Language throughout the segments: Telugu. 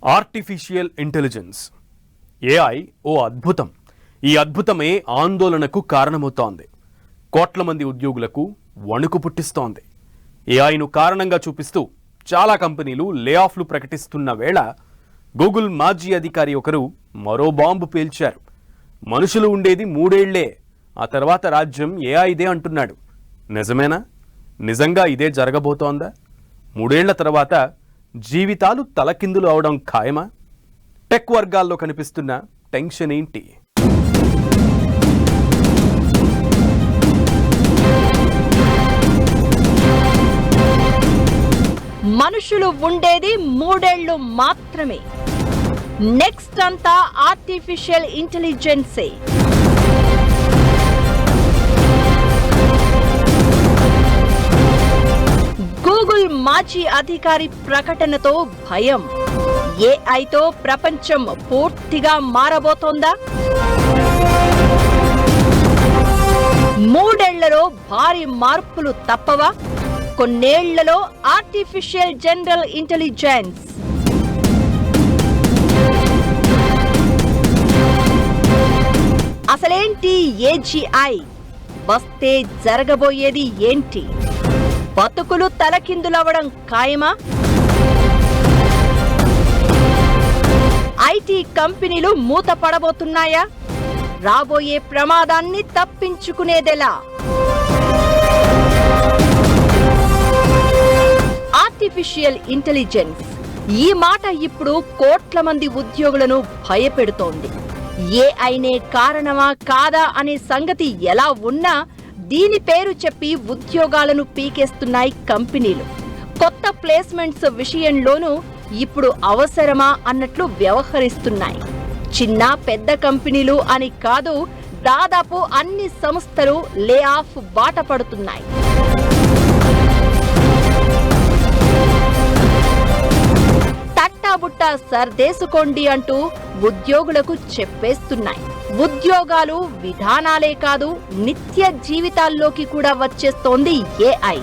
ఆర్టిఫిషియల్ ఇంటెలిజెన్స్ ఏఐ ఓ అద్భుతం. ఈ అద్భుతమే ఆందోళనకు కారణమవుతోంది. కోట్ల మంది ఉద్యోగులకు వణుకు పుట్టిస్తోంది. ఏఐను కారణంగా చూపిస్తూ చాలా కంపెనీలు లే ఆఫ్లు ప్రకటిస్తున్న వేళ గూగుల్ మాజీ అధికారి ఒకరు మరో బాంబు పేల్చారు. మనుషులు ఉండేది 3 ఏళ్లే, ఆ తర్వాత రాజ్యం ఏఐదే అంటున్నాడు. నిజమేనా? నిజంగా ఇదే జరగబోతోందా? 3 ఏళ్ల తర్వాత జీవితాలు తలకిందులు అవడం ఖాయమా? టెక్ వర్గాల్లో కనిపిస్తున్న టెన్షన్ ఏంటి? మనుషులు ఉండేది 3 ఏళ్లు మాత్రమే. నెక్స్ట్ అంతా ఆర్టిఫిషియల్ ఇంటెలిజెన్సే. గూగుల్ మాజీ అధికారి ప్రకటనతో భయం. ఏఐతో ప్రపంచం పూర్తిగా మారబోతోందా? 3 ఏళ్లలో భారీ మార్పులు తప్పవా? కొన్నేళ్లలో ఆర్టిఫిషియల్ జనరల్ ఇంటెలిజెన్స్. అసలేంటి ఏజీఐ? వస్తే జరగబోయేది ఏంటి? బతుకులు తలకిందులవడం ఖాయమా? ఐటీ కంపెనీలు మూతపడబోతున్నాయా? రాబోయే ప్రమాదాన్ని తప్పించుకునేదెలా? ఆర్టిఫిషియల్ ఇంటెలిజెన్స్ ఈ మాట ఇప్పుడు కోట్ల మంది ఉద్యోగులను భయపెడుతోంది. ఏఐనే కారణమా కాదా అనే సంగతి ఎలా ఉన్నా దీని పేరు చెప్పి ఉద్యోగాలను పీకేస్తున్నాయి కంపెనీలు. కొత్త ప్లేస్మెంట్స్ విషయంలోనూ ఇప్పుడు అవసరమా అన్నట్లు వ్యవహరిస్తున్నాయి. చిన్న పెద్ద కంపెనీలు అని కాదు, దాదాపు అన్ని సంస్థలు లే ఆఫ్ బాట పడుతున్నాయి. తట్టాబుట్ట సర్దేసుకోండి అంటూ ఉద్యోగులకు చెప్పేస్తున్నాయి. ఉద్యోగాలు విధానాలే కాదు, నిత్య జీవితాల్లోకి కూడా వచ్చేస్తోంది ఏఐ.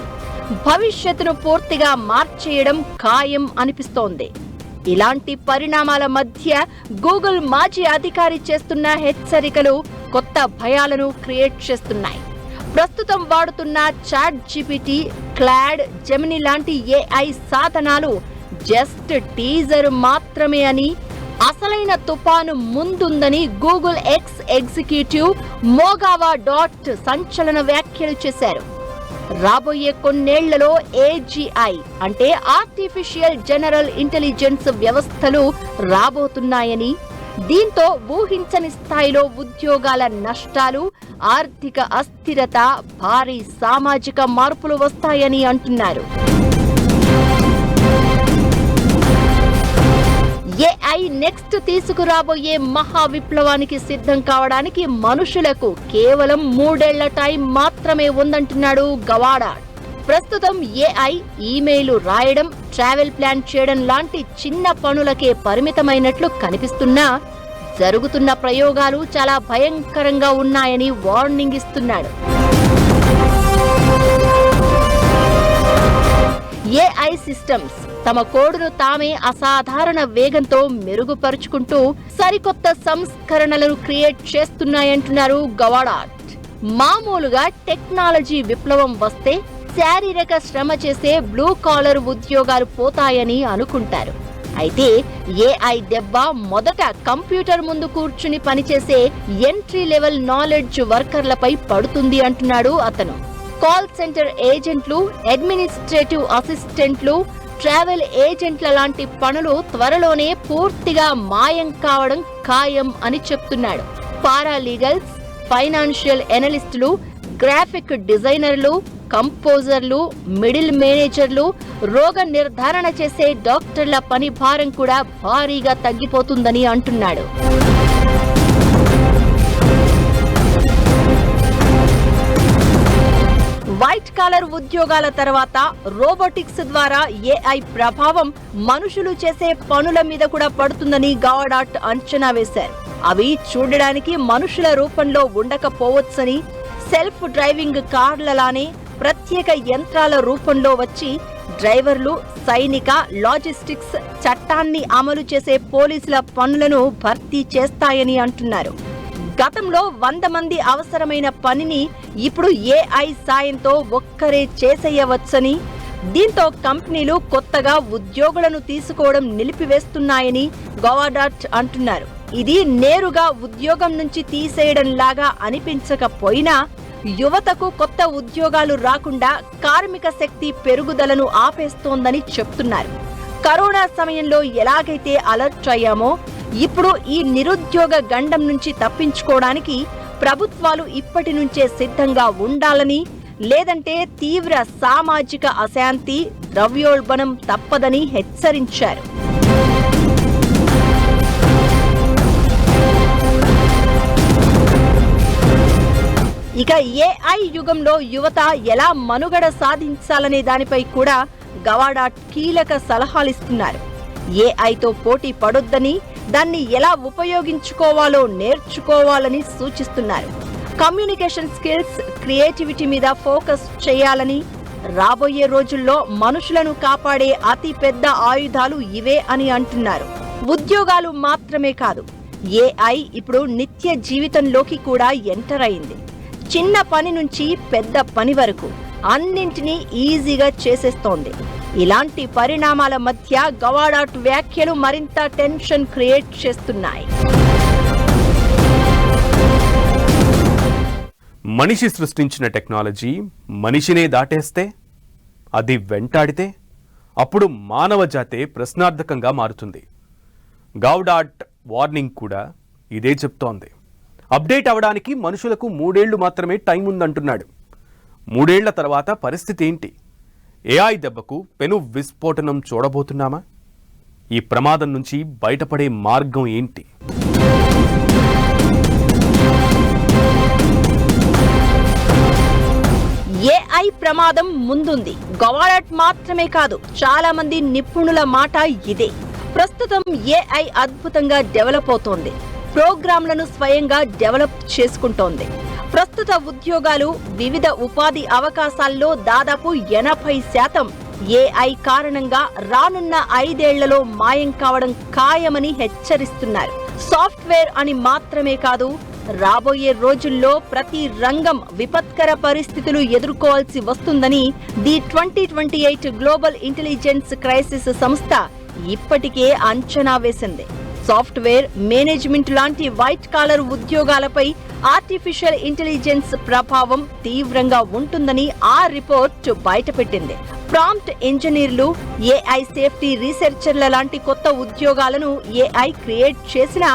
భవిష్యత్తును పూర్తిగా మార్చేయడం ఖాయం అనిపిస్తోంది. ఇలాంటి పరిణామాల మధ్య గూగుల్ మాజీ అధికారి చేస్తున్న హెచ్చరికలు కొత్త భయాలను క్రియేట్ చేస్తున్నాయి. ప్రస్తుతం వాడుతున్న చాట్ జీపీటీ, క్లాడ్, జెమిని లాంటి ఏఐ సాధనాలు జస్ట్ టీజర్ మాత్రమే అని, అసలైన తుఫాను ముందుందని గూగుల్ ఎక్స్ ఎగ్జిక్యూటివ్ మోగావా డాట్ సంచలన వ్యాఖ్యలు చేశారు. రాబోయే కొన్నేళ్లలో ఏజీఐ అంటే ఆర్టిఫిషియల్ జనరల్ ఇంటెలిజెన్స్ వ్యవస్థలు రాబోతున్నాయని, దీంతో ఊహించని స్థాయిలో ఉద్యోగాల నష్టాలు, ఆర్థిక అస్థిరత, భారీ సామాజిక మార్పులు వస్తాయని అంటున్నారు. ఏఐ నెక్స్ట్ తీసుకురాబోయే మహా విప్లవానికి సిద్ధం కావడానికి మనుషులకు కేవలం 3 ఏళ్ల టైం మాత్రమే ఉందంటున్నాడు గవాడాట్. ప్రస్తుతం ఏఐ ఈమెయిల్ రాయడం, ట్రావెల్ ప్లాన్ చేయడం లాంటి చిన్న పనులకే పరిమితమైనట్లు కనిపిస్తున్నా జరుగుతున్న ప్రయోగాలు చాలా భయంకరంగా ఉన్నాయని వార్నింగ్ ఇస్తున్నాడు. ఏఐ సిస్టమ్స్ తమ కోడ్ను తామే అసాధారణ వేగంతో మెరుగుపరుచుకుంటూ సరికొత్త సంస్కరణలను క్రియేట్ చేస్తున్నాయంటున్నారు గవాడాట్. మామూలుగా టెక్నాలజీ విప్లవం వస్తే శారీరక శ్రమ చేసే బ్లూ కాలర్ ఉద్యోగాలు పోతాయని అనుకుంటారు. అయితే ఏఐ దెబ్బ మొదట కంప్యూటర్ ముందు కూర్చుని పనిచేసే ఎంట్రీ లెవెల్ నాలెడ్జ్ వర్కర్లపై పడుతుంది అంటున్నాడు అతను. కాల్ సెంటర్ ఏజెంట్లు, అడ్మినిస్ట్రేటివ్ అసిస్టెంట్లు, ట్రావెల్ ఏజెంట్ల లాంటి పనులు త్వరలోనే పూర్తిగా మాయం కావడం ఖాయం అని చెప్తున్నాడు. పారాలీగల్స్, ఫైనాన్షియల్ ఎనలిస్టులు, గ్రాఫిక్ డిజైనర్లు, కంపోజర్లు, మిడిల్ మేనేజర్లు, రోగ నిర్ధారణ చేసే డాక్టర్ల పని భారం కూడా భారీగా తగ్గిపోతుందని అంటున్నాడు. వైట్ కాలర్ ఉద్యోగాల తర్వాత రోబోటిక్స్ ద్వారా ఏఐ ప్రభావం మనుషులు చేసే పనుల మీద కూడా పడుతుందని గవాడాట్ అంచనా వేశారు. అవి చూడడానికి మనుషుల రూపంలో ఉండకపోవచ్చని, సెల్ఫ్ డ్రైవింగ్ కార్లలానే ప్రత్యేక యంత్రాల రూపంలో వచ్చి డ్రైవర్లు సైనిక, లాజిస్టిక్స్, చట్టాన్ని అమలు చేసే పోలీసుల పనులను భర్తీ చేస్తాయని అంటున్నారు. గతంలో 100 మంది అవసరమైన పనిని ఇప్పుడు ఏఐ సాయంతో ఒక్కరే చేసేయవచ్చని, దీంతో కంపెనీలు కొత్తగా ఉద్యోగులను తీసుకోవడం నిలిపివేస్తున్నాయని గవాడాట్ అంటున్నారు. ఇది నేరుగా ఉద్యోగం నుంచి తీసేయడం లాగా అనిపించకపోయినా యువతకు కొత్త ఉద్యోగాలు రాకుండా కార్మిక శక్తి పెరుగుదలను ఆపేస్తోందని చెప్తున్నారు. కరోనా సమయంలో ఎలాగైతే అలర్ట్ అయ్యామో ఇప్పుడు ఈ నిరుద్యోగ గండం నుంచి తప్పించుకోవడానికి ప్రభుత్వాలు ఇప్పటి నుంచే సిద్ధంగా ఉండాలని, లేదంటే తీవ్ర సామాజిక అశాంతి, ద్రవ్యోల్బణం తప్పదని హెచ్చరించారు. ఇక ఏఐ యుగంలో యువత ఎలా మనుగడ సాధించాలనే దానిపై కూడా గవాడాట్ కీలక సలహాలిస్తున్నారు. ఏఐతో పోటీ పడొద్దని, దాన్ని ఎలా ఉపయోగించుకోవాలో నేర్చుకోవాలని సూచిస్తున్నారు. కమ్యూనికేషన్ స్కిల్స్, క్రియేటివిటీ మీద ఫోకస్ చేయాలని, రాబోయే రోజుల్లో మనుషులను కాపాడే అతి పెద్ద ఆయుధాలు ఇవే అని అంటున్నారు. ఉద్యోగాలు మాత్రమే కాదు, ఏఐ ఇప్పుడు నిత్య జీవితంలోకి కూడా ఎంటర్ అయింది. చిన్న పని నుంచి పెద్ద పని వరకు అన్నింటినీ ఈజీగా చేసేస్తోంది. ఇలాంటి పరిణామాల మధ్య గవాడాట్ వ్యాఖ్యలు మరింత టెన్షన్ క్రియేట్ చేస్తున్నాయి. మనిషి సృష్టించిన టెక్నాలజీ మనిషినే దాటేస్తే, అది వెంటాడితే, అప్పుడు మానవ జాతే ప్రశ్నార్థకంగా మారుతుంది. గవాడాట్ వార్నింగ్ కూడా ఇదే చెప్తోంది. అప్డేట్ అవడానికి మనుషులకు 3 ఏళ్లు మాత్రమే టైం ఉందంటున్నాడు. 3 ఏళ్ల తర్వాత పరిస్థితి ఏంటి? ఏఐ దెబ్బకు పెను విస్ఫోటనం చూడబోతున్నామా? ఈ ప్రమాదం నుంచి బయటపడే మార్గం ఏంటి? ఏఐ ప్రమాదం ముందుంది. గవాడాట్ మాత్రమే కాదు, చాలా మంది నిపుణుల మాట ఇదే. ప్రస్తుతం ఏఐ అద్భుతంగా డెవలప్ అవుతోంది. ప్రోగ్రాంలను స్వయంగా డెవలప్ చేసుకుంటోంది. ప్రస్తుత ఉద్యోగాలు, వివిధ ఉపాధి అవకాశాల్లో దాదాపు 80% ఏఐ కారణంగా రానున్న 5 ఏళ్లలో మాయం కావడం ఖాయమని హెచ్చరిస్తున్నారు. సాఫ్ట్వేర్ అని మాత్రమే కాదు, రాబోయే రోజుల్లో ప్రతి రంగం విపత్కర పరిస్థితులు ఎదుర్కోవాల్సి వస్తుందని ది 2028 గ్లోబల్ ఇంటెలిజెన్స్ క్రైసిస్ సంస్థ ఇప్పటికే అంచనా వేసింది. సాఫ్ట్వేర్, మేనేజ్మెంట్ లాంటి వైట్ కాలర్ ఉద్యోగాలపై ఆర్టిఫిషియల్ ఇంటెలిజెన్స్ ప్రభావం తీవ్రంగా ఉంటుందని ఆ రిపోర్ట్ బయటపెట్టింది. ప్రాంప్ట్ ఇంజనీర్లు, ఏఐ సేఫ్టీ రీసెర్చర్ల లాంటి కొత్త ఉద్యోగాలను ఏఐ క్రియేట్ చేసినా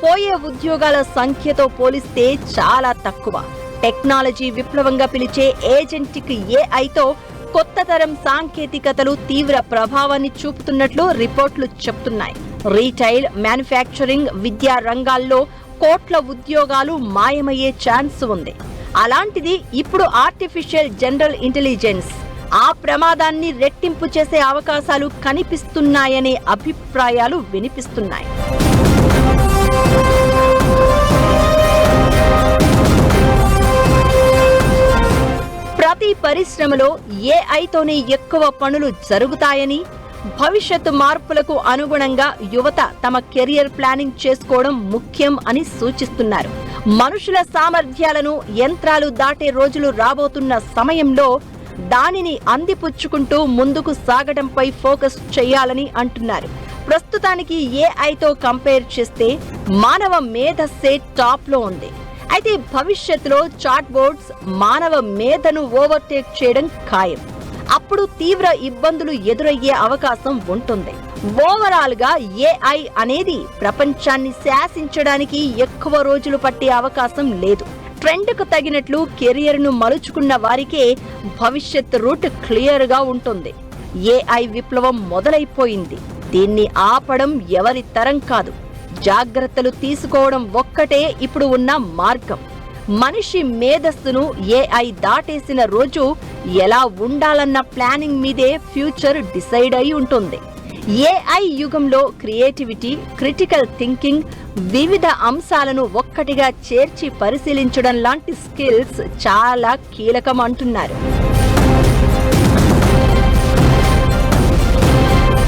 పోయే ఉద్యోగాల సంఖ్యతో పోలిస్తే చాలా తక్కువ. టెక్నాలజీ విప్లవంగా పిలిచే ఏజెంటిక్ ఏఐతో కొత్త తరం సాంకేతికతలు తీవ్ర ప్రభావాన్ని చూపుతున్నట్లు రిపోర్ట్లు చెప్తున్నాయి. రీటైల్, మ్యానుఫ్యాక్చరింగ్, విద్యా రంగాల్లో కోట్ల ఉద్యోగాలు మాయమయ్యే ఛాన్స్ ఉంది. అలాంటిది ఇప్పుడు ఆర్టిఫిషియల్ జనరల్ ఇంటెలిజెన్స్ ఆ ప్రమాదాన్ని రెట్టింపు చేసే అవకాశాలు కనిపిస్తున్నాయనే అభిప్రాయాలు వినిపిస్తున్నాయి. ప్రతి పరిశ్రమలో ఏఐతోనే ఎక్కువ పనులు జరుగుతాయని, భవిష్యత్తు మార్పులకు అనుగుణంగా యువత తమ కెరియర్ ప్లానింగ్ చేసుకోవడం ముఖ్యం అని సూచిస్తున్నారు. మనుషుల సామర్థ్యాలను యంత్రాలు దాటే రోజులు రాబోతున్న సమయంలో దానిని అందిపుచ్చుకుంటూ ముందుకు సాగడంపై ఫోకస్ చేయాలని అంటున్నారు. ప్రస్తుతానికి ఏఐతో కంపేర్ చేస్తే మానవ మేధస్సే టాప్ లో ఉంది. అయితే భవిష్యత్తులో చాట్ బోర్డ్స్ మానవ మేధను ఓవర్టేక్ చేయడం ఖాయం. అప్పుడు తీవ్ర ఇబ్బందులు ఎదురయ్యే అవకాశం ఉంటుంది. ఓవరాల్ గా ఏఐ అనేది ప్రపంచాన్ని శాసించడానికి ఎక్కువ రోజులు పట్టే అవకాశం లేదు. ట్రెండ్ కు తగినట్లు కెరియర్ ను మలుచుకున్న వారికే భవిష్యత్ రూట్ క్లియర్ గా ఉంటుంది. ఏఐ విప్లవం మొదలైపోయింది. దీన్ని ఆపడం ఎవరి తరం కాదు. జాగ్రత్తలు తీసుకోవడం ఒక్కటే ఇప్పుడు ఉన్న మార్గం. మనిషి మేధస్సును ఏఐ దాటేసిన రోజు ఎలా ఉండాలన్న ప్లానింగ్ మీదే ఫ్యూచర్ డిసైడ్ అయి ఉంటుంది. ఏఐ యుగంలో క్రియేటివిటీ, క్రిటికల్ థింకింగ్, వివిధ అంశాలను ఒక్కటిగా చేర్చి పరిశీలించడం లాంటి స్కిల్స్ చాలా కీలకం అంటున్నారు.